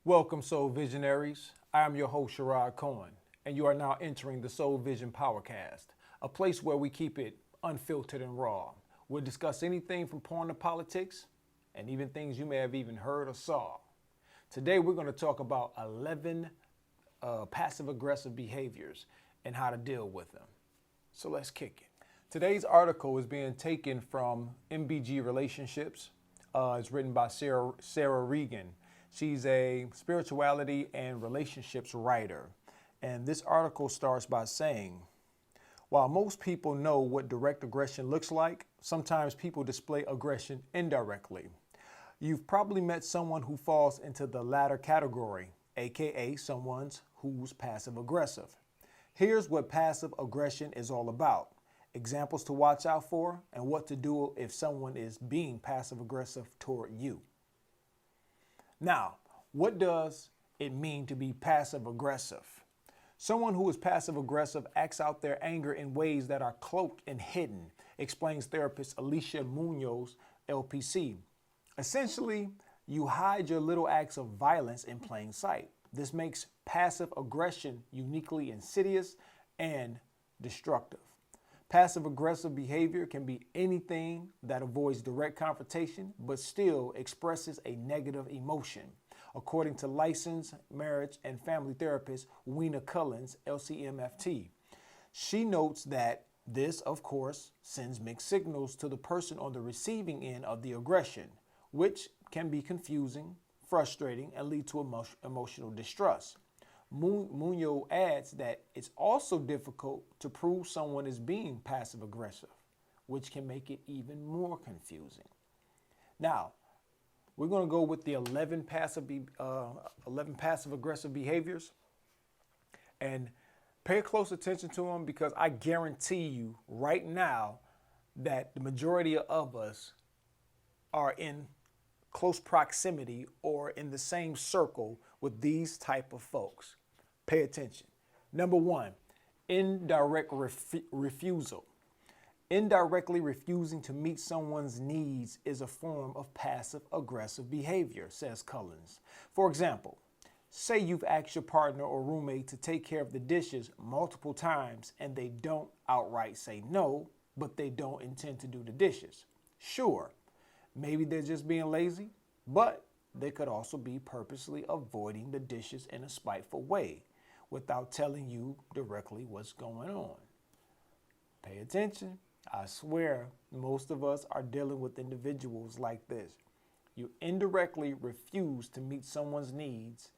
Welcome, Soul Visionaries. I am your host, Sherrod Cohen, and you are now entering the Soul Vision Powercast, a place where we keep it unfiltered and raw. We'll discuss anything from porn to politics, and even things you may have even heard or saw. Today, we're going to talk about 11 passive-aggressive behaviors and how to deal with them. So let's kick it. Today's article is being taken from MBG Relationships. It's written by Sarah Regan. She's a spirituality and relationships writer. And this article starts by saying, while most people know what direct aggression looks like, sometimes people display aggression indirectly. You've probably met someone who falls into the latter category, aka someone who's passive aggressive. Here's what passive aggression is all about. Examples to watch out for and what to do if someone is being passive aggressive toward you. Now, what does it mean to be passive aggressive? Someone who is passive aggressive acts out their anger in ways that are cloaked and hidden, explains therapist Alicia Munoz, LPC. Essentially, you hide your little acts of violence in plain sight. This makes passive aggression uniquely insidious and destructive. Passive-aggressive behavior can be anything that avoids direct confrontation but still expresses a negative emotion, according to licensed marriage and family therapist Weena Cullins, LCMFT. She notes that this, of course, sends mixed signals to the person on the receiving end of the aggression, which can be confusing, frustrating, and lead to emotional distress. Munoz adds that it's also difficult to prove someone is being passive-aggressive, which can make it even more confusing. Now, we're going to go with the 11 passive-aggressive behaviors, and pay close attention to them because I guarantee you right now that the majority of us are in close proximity or in the same circle with these type of folks. Pay attention. Number one, indirect refusal. Indirectly refusing to meet someone's needs is a form of passive-aggressive behavior, says Cullins. For example, say you've asked your partner or roommate to take care of the dishes multiple times and they don't outright say no, but they don't intend to do the dishes. Sure, maybe they're just being lazy, but they could also be purposely avoiding the dishes in a spiteful way without telling you directly what's going on. Pay attention. I swear most of us are dealing with individuals like this. You indirectly refuse to meet someone's needs,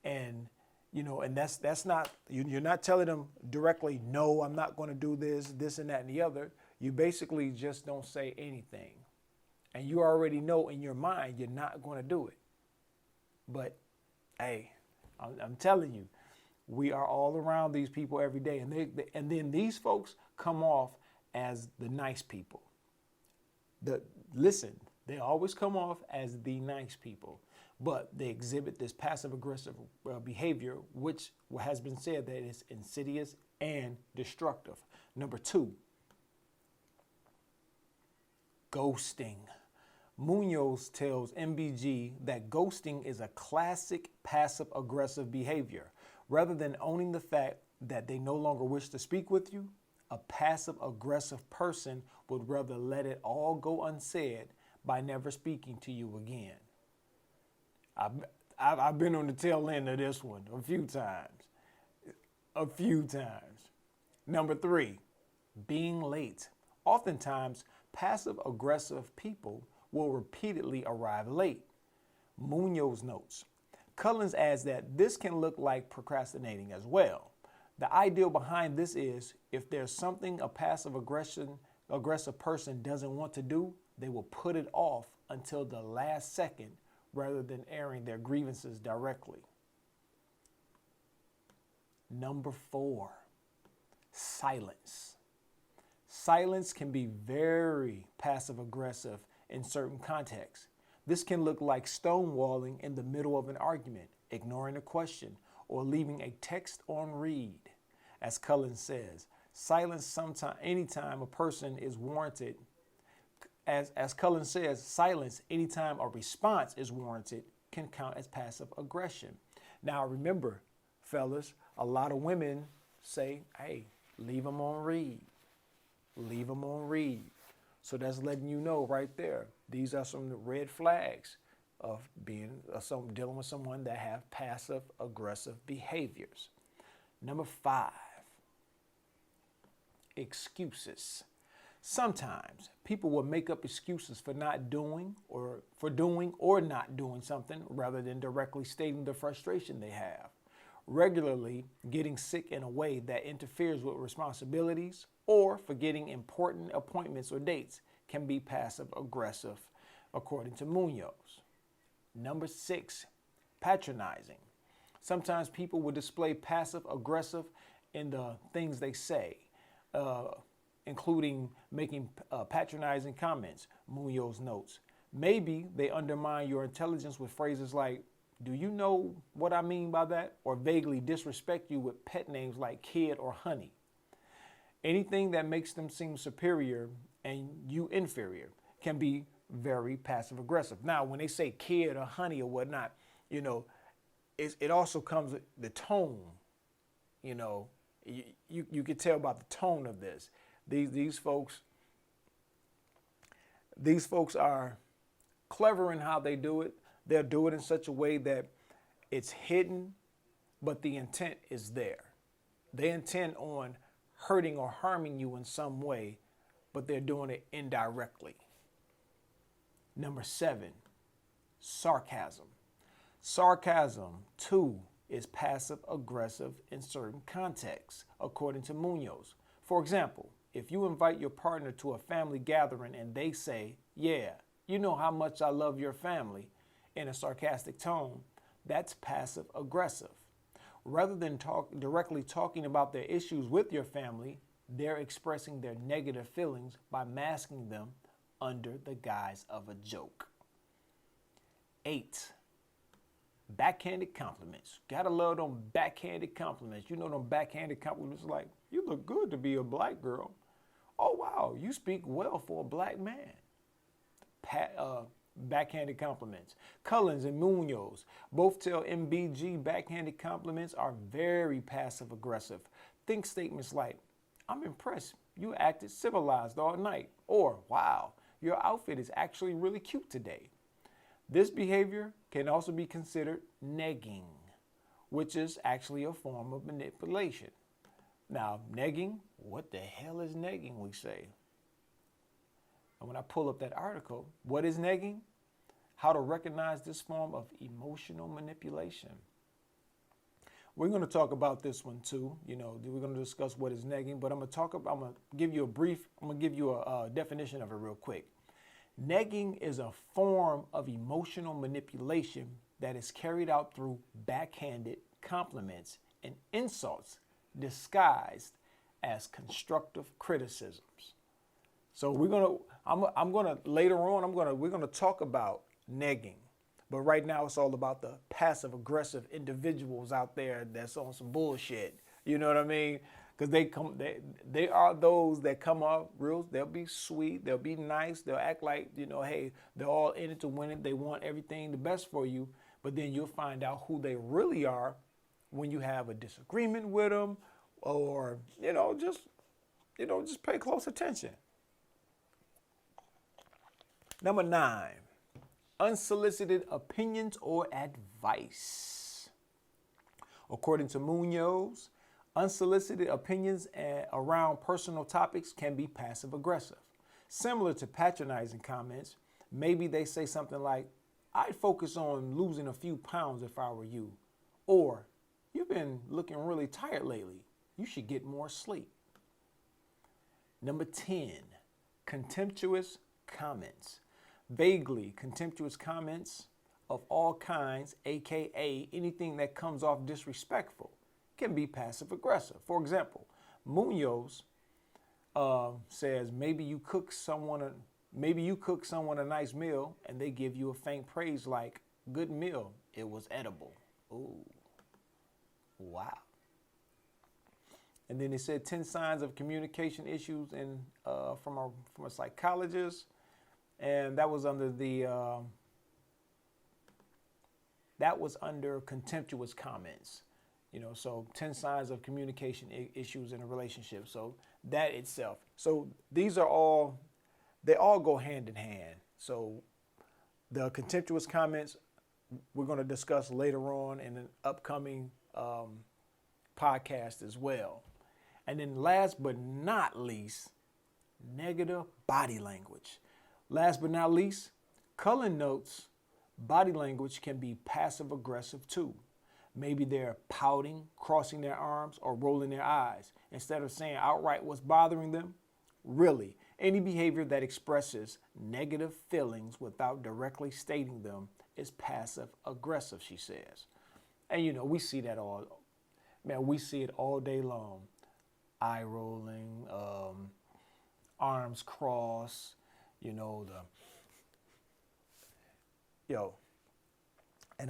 and that's not, you're not telling them directly, no, I'm not going to do this and that and the other. You basically just don't say anything. And you already know in your mind you're not going to do it. But hey, I'm telling you, we are all around these people every day, and then these folks come off as the nice people. Listen, they always come off as the nice people, but they exhibit this passive-aggressive behavior, which has been said that is insidious and destructive. Number two, ghosting. Munoz tells MBG that ghosting is a classic passive-aggressive behavior. Rather than owning the fact that they no longer wish to speak with you, a passive-aggressive person would rather let it all go unsaid by never speaking to you again. I've been on the tail end of this one a few times. Number three, being late. Oftentimes, passive-aggressive people will repeatedly arrive late. Munoz notes. Cullins adds that this can look like procrastinating as well. The ideal behind this is if there's something a passive-aggressive person doesn't want to do, they will put it off until the last second rather than airing their grievances directly. Number four, silence. Silence can be very passive-aggressive in certain contexts. This can look like stonewalling in the middle of an argument, ignoring a question, or leaving a text on read. As Cullins says, silence anytime a person is warranted. As Cullins says, silence anytime a response is warranted can count as passive aggression. Now, remember, fellas, a lot of women say, hey, leave them on read. Leave them on read. So that's letting you know right there. These are some red flags of dealing with someone that have passive aggressive behaviors. Number 5, excuses. Sometimes people will make up excuses for not doing or for doing or not doing something rather than directly stating the frustration they have. Regularly getting sick in a way that interferes with responsibilities or forgetting important appointments or dates can be passive aggressive, according to Munoz. Number 6, patronizing. Sometimes people will display passive aggressive in the things they say, including making patronizing comments, Munoz notes. Maybe they undermine your intelligence with phrases like, do you know what I mean by that? Or vaguely disrespect you with pet names like kid or honey. Anything that makes them seem superior and you inferior can be very passive aggressive. Now, when they say kid or honey or whatnot, you know, it also comes with the tone. You know, you can tell about the tone of this. These folks are clever in how they do it. They'll do it in such a way that it's hidden, but the intent is there. They intend on hurting or harming you in some way, but they're doing it indirectly. Number 7, sarcasm. Sarcasm, too, is passive aggressive in certain contexts, according to Munoz. For example, if you invite your partner to a family gathering and they say, yeah, you know how much I love your family, in a sarcastic tone, that's passive aggressive. Rather than directly talking about their issues with your family, they're expressing their negative feelings by masking them under the guise of a joke. 8, backhanded compliments. Gotta love them backhanded compliments. You know them backhanded compliments like, you look good to be a black girl. Oh, wow, you speak well for a black man. Backhanded compliments. Cullens and Munoz both tell MBG backhanded compliments are very passive aggressive. Think statements like, I'm impressed, you acted civilized all night. Or, wow, your outfit is actually really cute today. This behavior can also be considered negging, which is actually a form of manipulation. Now, negging, what the hell is negging, we say? And when I pull up that article, what is negging? How to recognize this form of emotional manipulation. We're going to talk about this one too. You know, we're going to discuss what is negging, but I'm going to give you a definition of it real quick. Negging is a form of emotional manipulation that is carried out through backhanded compliments and insults disguised as constructive criticisms. So we're gonna talk about negging, but right now it's all about the passive aggressive individuals out there that's on some bullshit. You know what I mean? Because they are those that come off real. They'll be sweet. They'll be nice. They'll act like, you know, hey, they're all in it to win it. They want everything the best for you. But then you'll find out who they really are when you have a disagreement with them, or just pay close attention. Number 9, unsolicited opinions or advice. According to Munoz, unsolicited opinions around personal topics can be passive aggressive. Similar to patronizing comments, maybe they say something like, I'd focus on losing a few pounds if I were you. Or, you've been looking really tired lately. You should get more sleep. Number 10, contemptuous comments. Vaguely contemptuous comments of all kinds, aka anything that comes off disrespectful, can be passive aggressive. For example, Munoz says maybe you cook someone a nice meal and they give you a faint praise like, good meal, it was edible. Ooh, wow. And then they said 10 signs of communication issues from a psychologist. And that was under the that was under contemptuous comments. So 10 signs of communication issues in a relationship. So that itself. So these are all, they all go hand in hand. So the contemptuous comments we're going to discuss later on in an upcoming podcast as well. And then last but not least, negative body language. Last but not least, Cullen notes body language can be passive aggressive too. Maybe they're pouting, crossing their arms, or rolling their eyes. Instead of saying outright what's bothering them, really, any behavior that expresses negative feelings without directly stating them is passive aggressive, she says. And we see that we see it all day long. Eye rolling, arms crossed, and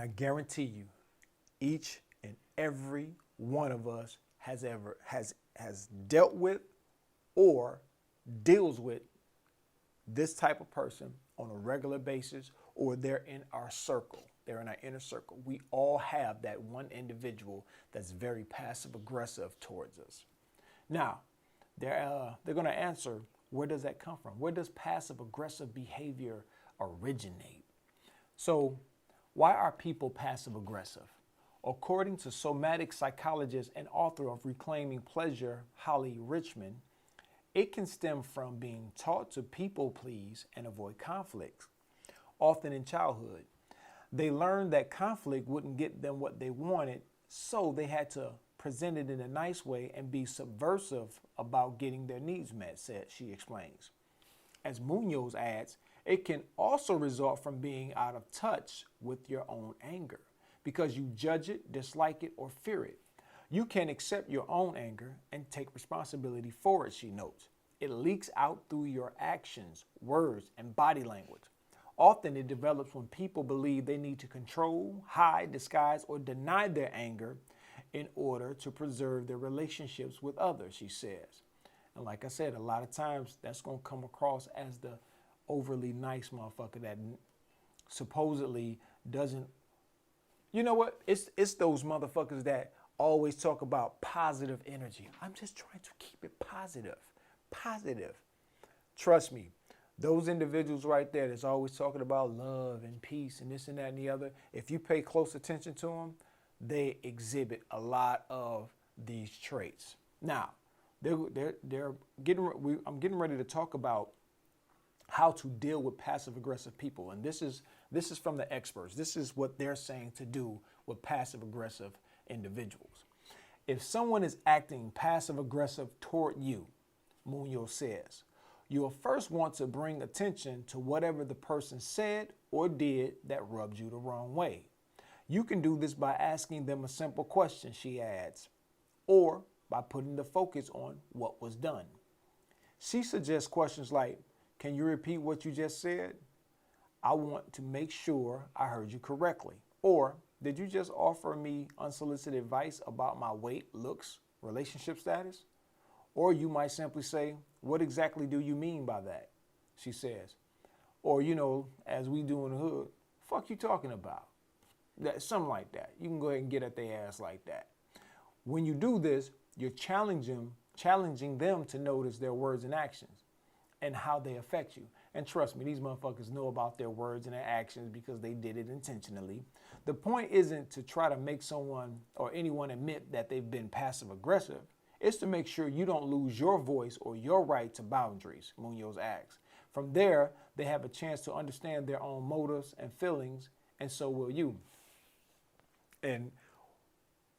I guarantee you, each and every one of us has dealt with or deals with this type of person on a regular basis, or they're in our circle. They're in our inner circle. We all have that one individual that's very passive aggressive towards us. Now, they're going to answer, where does that come from? Where does passive aggressive behavior originate? So why are people passive aggressive? According to somatic psychologist and author of Reclaiming Pleasure, Holly Richmond, it can stem from being taught to people please and avoid conflicts. Often in childhood, they learned that conflict wouldn't get them what they wanted, so they had to present it in a nice way and be subversive about getting their needs met, she explains. As Munoz adds, it can also result from being out of touch with your own anger because you judge it, dislike it, or fear it. You can accept your own anger and take responsibility for it, she notes. It leaks out through your actions, words, and body language. Often it develops when people believe they need to control, hide, disguise, or deny their anger in order to preserve their relationships with others, she says. And like I said, a lot of times that's going to come across as the overly nice motherfucker that supposedly doesn't. You know what? It's those motherfuckers that always talk about positive energy. I'm just trying to keep it positive. Positive. Trust me, those individuals right there that's always talking about love and peace and this and that and the other, if you pay close attention to them, they exhibit a lot of these traits. Now, I'm getting ready to talk about how to deal with passive aggressive people, and this is from the experts. This is what they're saying to do with passive aggressive individuals. If someone is acting passive aggressive toward you, Munoz says, you will first want to bring attention to whatever the person said or did that rubbed you the wrong way. You can do this by asking them a simple question, she adds, or by putting the focus on what was done. She suggests questions like, can you repeat what you just said? I want to make sure I heard you correctly. Or, did you just offer me unsolicited advice about my weight, looks, relationship status? Or you might simply say, what exactly do you mean by that? She says. Or, as we do in the hood, fuck you talking about? Something like that. You can go ahead and get at their ass like that. When you do this, you're challenging them to notice their words and actions and how they affect you. And trust me, these motherfuckers know about their words and their actions because they did it intentionally. The point isn't to try to make someone or anyone admit that they've been passive aggressive. It's to make sure you don't lose your voice or your right to boundaries, Munoz asks. From there, they have a chance to understand their own motives and feelings, and so will you. And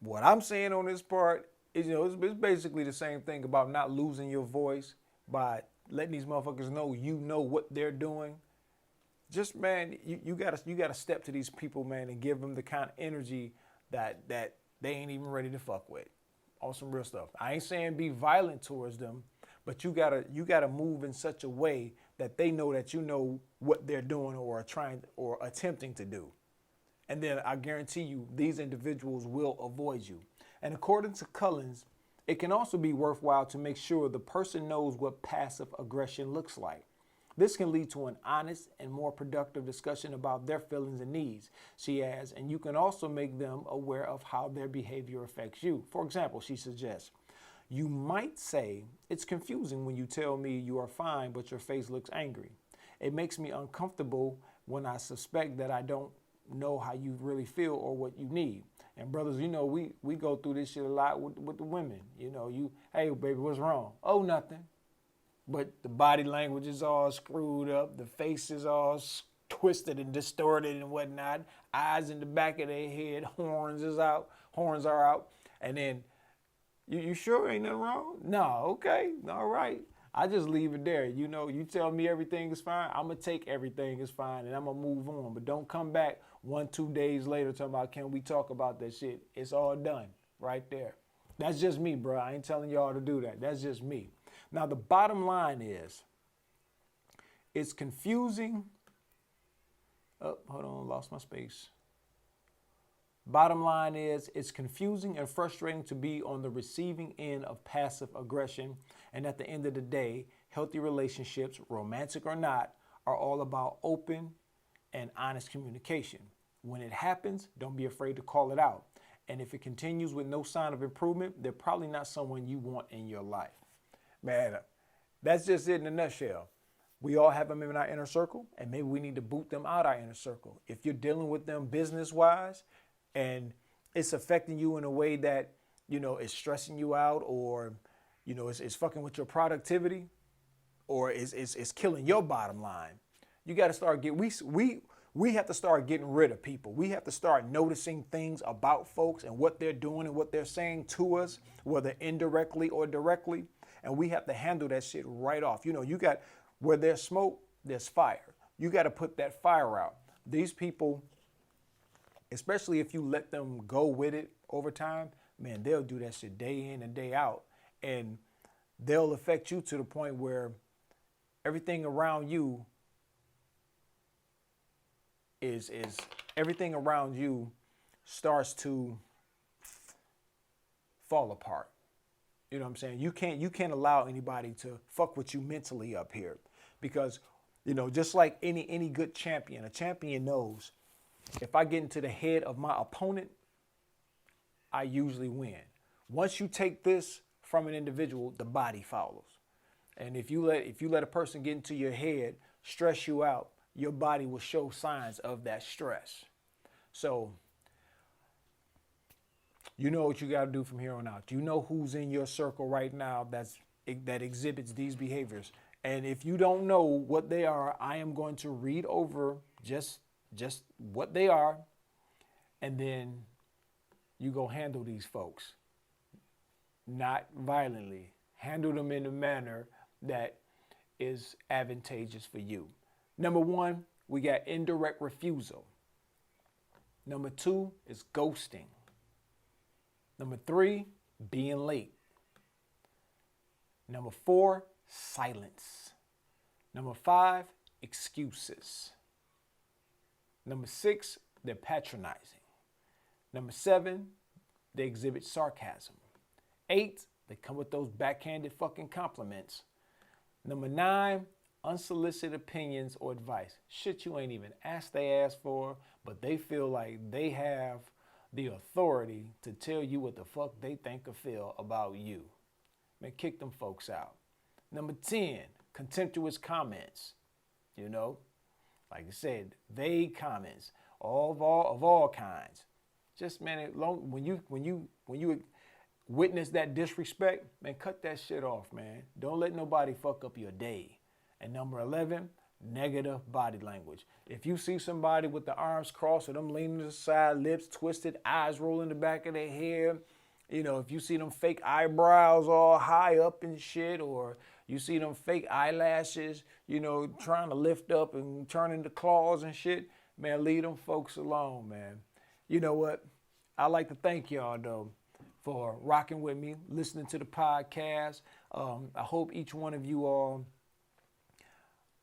what I'm saying on this part is, it's basically the same thing about not losing your voice by letting these motherfuckers know what they're doing. Just, man, you gotta step to these people, man, and give them the kind of energy that they ain't even ready to fuck with. On some real stuff. I ain't saying be violent towards them, but you gotta move in such a way that they know that you know what they're doing or trying or attempting to do. And then I guarantee you these individuals will avoid you. And according to Cullens, it can also be worthwhile to make sure the person knows what passive aggression looks like. This can lead to an honest and more productive discussion about their feelings and needs, she adds, and you can also make them aware of how their behavior affects you. For example, she suggests, you might say, it's confusing when you tell me you are fine, but your face looks angry. It makes me uncomfortable when I suspect that I don't know how you really feel or what you need. And brothers, you know, we go through this shit a lot with the women. You know, hey, baby, what's wrong? Oh, nothing. But the body language is all screwed up. The face is all twisted and distorted and whatnot. Eyes in the back of their head. Horns are out. And then, you sure ain't nothing wrong? No, okay, all right. I just leave it there. You know, you tell me everything is fine, I'm going to take everything is fine and I'm going to move on. But don't come back 1-2 days later talking about, can we talk about that shit? It's all done right there. That's just me, bro. I ain't telling y'all to do that. That's just me. Now, the bottom line is, it's confusing. Oh, hold on, lost my space. Bottom line is, it's confusing and frustrating to be on the receiving end of passive aggression. And at the end of the day, healthy relationships, romantic or not, are all about open and honest communication. When it happens, don't be afraid to call it out. And if it continues with no sign of improvement, they're probably not someone you want in your life. Man, that's just it in a nutshell. We all have them in our inner circle, and maybe we need to boot them out our inner circle. If you're dealing with them business-wise, and it's affecting you in a way that, you know, it's stressing you out, or, you know, it's fucking with your productivity, or it's killing your bottom line, you got to start we have to start getting rid of people. We have to start noticing things about folks and what they're doing and what they're saying to us, whether indirectly or directly, and we have to handle that shit right off. You know, you got, where there's smoke, there's fire. You got to put that fire out. These people, especially if you let them go with it over time, man, they'll do that shit day in and day out. And they'll affect you to the point where everything around you everything around you starts to fall apart. You know what I'm saying? You can't allow anybody to fuck with you mentally up here, because, you know, just like any good champion, a champion knows, if I get into the head of my opponent, I usually win. Once you take this from an individual, the body follows. And if you let a person get into your head, stress you out, your body will show signs of that stress. So, you know what you got to do from here on out. You know who's in your circle right now that exhibits these behaviors. And if you don't know what they are, I am going to read over just what they are, and then you go handle these folks. Not violently. Handle them in a manner that is advantageous for you. Number 1, we got indirect refusal. Number 2 is ghosting. Number 3, being late. Number 4, silence. Number 5, excuses. Number 6, they're patronizing. Number 7, they exhibit sarcasm. 8, they come with those backhanded fucking compliments. Number 9, unsolicited opinions or advice. Shit you ain't even asked they asked for, but they feel like they have the authority to tell you what the fuck they think or feel about you. Man, kick them folks out. Number 10, contemptuous comments. You know, like I said, vague comments, of all kinds. Just, man, when you witness that disrespect, man, cut that shit off, man. Don't let nobody fuck up your day. And number 11, negative body language. If you see somebody with the arms crossed or them leaning to the side, lips twisted, eyes rolling the back of their head, you know, if you see them fake eyebrows all high up and shit, or you see them fake eyelashes, you know, trying to lift up and turn into claws and shit, man, leave them folks alone, man. You know what? I'd like to thank y'all, though, for rocking with me, listening to the podcast. I hope each one of you all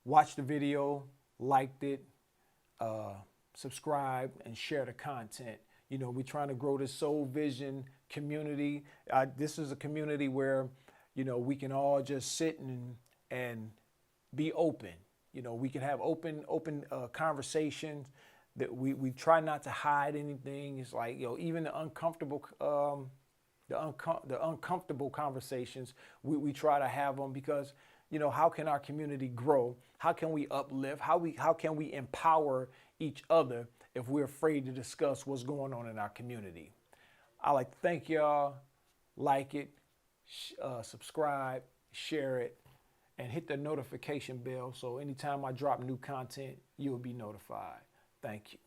watched the video, liked it, subscribe, and share the content. You know, we're trying to grow this Soul Vision community. This is a community where, you know, we can all just sit and be open We can have open conversations. That we try not to hide anything. It's like, even the uncomfortable the uncomfortable conversations, we try to have them because, how can our community grow? How can we uplift? How can we empower each other if we're afraid to discuss what's going on in our community? I like to thank y'all. Like it, subscribe, share it, and hit the notification bell so anytime I drop new content, you'll be notified. Thank you.